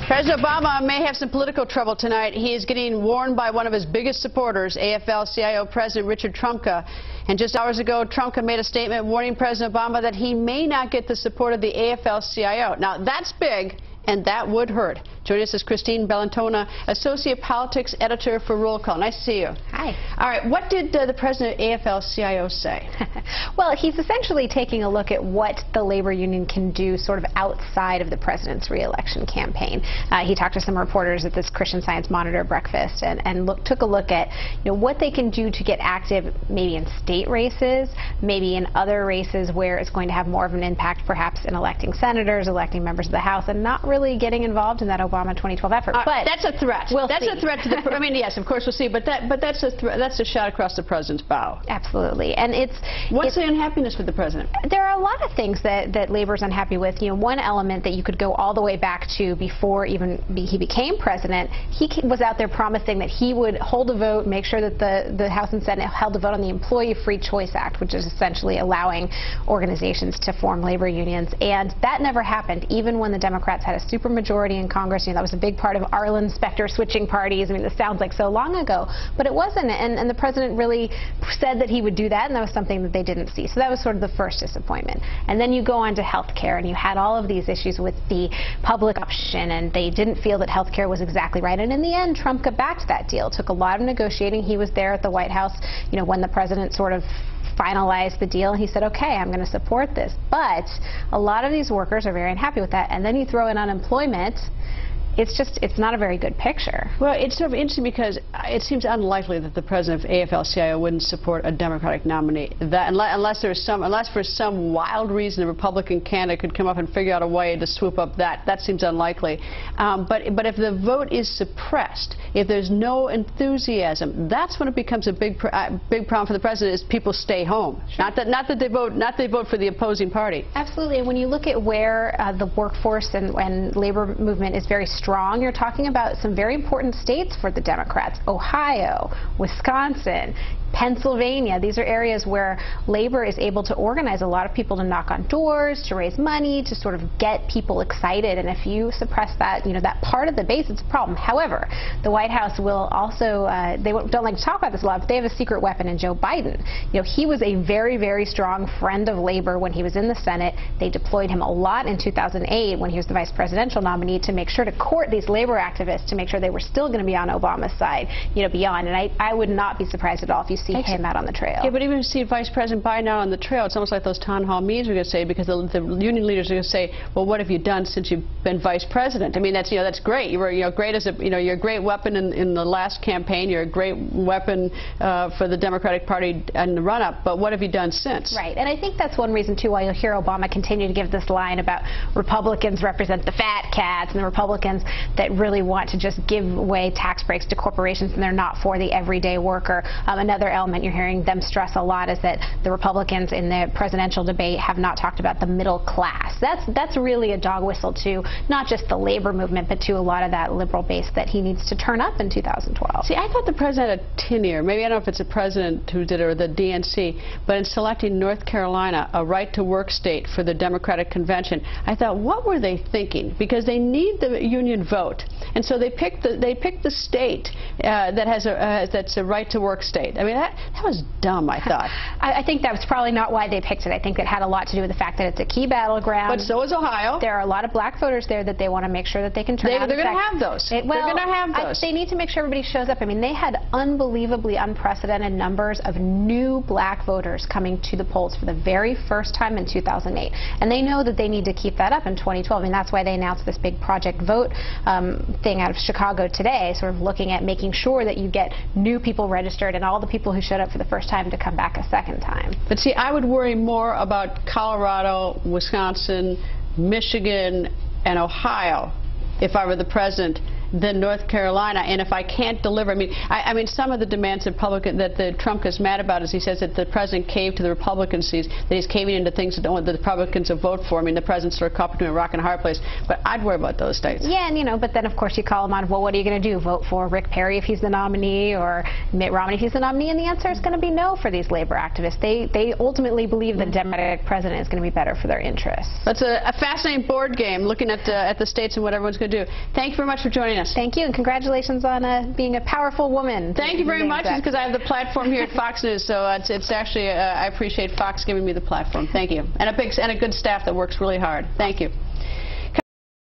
President Obama may have some political trouble tonight. He is getting warned by one of his biggest supporters, AFL-CIO President Richard Trumka. And just hours ago, Trumka made a statement warning President Obama that he may not get the support of the AFL-CIO. Now, that's big, and that would hurt. Joining us is Christina Bellantoni, Associate Politics Editor for Roll Call. Nice to see you. Hi. All right, what did the president of AFL-CIO say? Well, he's essentially taking a look at what the labor union can do sort of outside of the president's re-election campaign. He talked to some reporters at this Christian Science Monitor breakfast and took a look at what they can do to get active maybe in state races, maybe in other races where it's going to have more of an impact perhaps in electing senators, electing members of the House, and not really getting involved in that Obama 2012 effort. But that's a threat. That's a threat to the. I mean, yes, of course we'll see. But that's a threat. That's a shot across the president's bow. Absolutely. And what's the unhappiness with the president? There are a lot of things that labor's unhappy with. One element that you could go all the way back to before even he became president, he was out there promising that he would hold a vote, make sure that the House and Senate held a vote on the Employee Free Choice Act, which is essentially allowing organizations to form labor unions. And that never happened, even when the Democrats had a supermajority in Congress. That was a big part of Arlen Specter switching parties. I mean, this sounds like so long ago, but it wasn't. And the president really said that he would do that, and that was something that they didn't see. So that was sort of the first disappointment. And then you go on to health care, and you had all of these issues with the public option, and they didn't feel that health care was exactly right. And in the end, Trump got back to that deal. It took a lot of negotiating. He was there at the White House, when the president sort of finalized the deal, and he said, okay, I'm going to support this. But a lot of these workers are very unhappy with that. And then you throw in unemployment. It's not a very good picture. Well, it's sort of interesting because it seems unlikely that the president of AFL-CIO wouldn't support a Democratic nominee. Unless for some wild reason a Republican candidate could come up and figure out a way to swoop up that seems unlikely. But if the vote is suppressed, if there's no enthusiasm, that's when it becomes a big problem for the president. Is people stay home, sure. not that they vote for the opposing party. Absolutely. And when you look at where the workforce and labor movement is very strong, you're talking about some very important states for the Democrats: Ohio, Wisconsin, Pennsylvania. These are areas where labor is able to organize a lot of people to knock on doors, to raise money, to sort of get people excited. And if you suppress that, that part of the base, it's a problem. However, the White House will also, they don't like to talk about this a lot, but they have a secret weapon in Joe Biden. He was a very, very strong friend of labor when he was in the Senate. They deployed him a lot in 2008 when he was the vice presidential nominee to make sure to court these labor activists, to make sure they were still going to be on Obama's side, beyond. And I would not be surprised at all if you see him out on the trail. Yeah, but even if you see Vice President Biden out on the trail, it's almost like those town hall meetings are going to say, because the union leaders are going to say, well, what have you done since you've been vice president? I mean, that's great. You were great as you're a great weapon in the last campaign. You're a great weapon for the Democratic Party in the run-up. But what have you done since? Right, and I think that's one reason too why you'll hear Obama continue to give this line about Republicans represent the fat cats, and the Republicans that really want to just give away tax breaks to corporations, and they're not for the everyday worker. Another element you're hearing them stress a lot is that the Republicans in the presidential debate have not talked about the middle class. That's really a dog whistle to not just the labor movement, but to a lot of that liberal base that he needs to turn up in 2012. See, I thought the president had a tin ear. Maybe I don't know if it's the president who did it or the DNC, but in selecting North Carolina, a right-to-work state for the Democratic Convention, I thought, what were they thinking? Because they need the union vote, and so they picked the state that's a right-to-work state. I mean, that was dumb, I thought. I think that was probably not why they picked it. I think it had a lot to do with the fact that it's a key battleground. But so is Ohio. There are a lot of black voters there that they want to make sure that they can turn out. They're going to have those. They're going to have those. They need to make sure everybody shows up. I mean, they had unbelievably unprecedented numbers of new black voters coming to the polls for the very first time in 2008. And they know that they need to keep that up in 2012. I mean, that's why they announced this big Project Vote thing out of Chicago today, sort of looking at making sure that you get new people registered and all the people who showed up for the first time to come back a second time. But see, I would worry more about Colorado, Wisconsin, Michigan, and Ohio if I were the president than North Carolina, and if I can't deliver, I mean, some of the demands that Trump gets mad about is he says that the president caved to the Republicans, that he's caving into things that the Republicans will vote for. I mean, the president's sort of caught between a rock and a hard place, but I'd worry about those states. Yeah, and but then of course you call him on, well, what are you going to do? Vote for Rick Perry if he's the nominee, or Mitt Romney if he's the nominee? And the answer is going to be no for these labor activists. They ultimately believe the Democratic president is going to be better for their interests. That's a fascinating board game, looking at the states and what everyone's going to do. Thank you very much for joining us. Thank you, and congratulations on being a powerful woman. Thank you very much. It's because I have the platform here at Fox News, so it's actually I appreciate Fox giving me the platform. Thank you, and a good staff that works really hard. Thank you.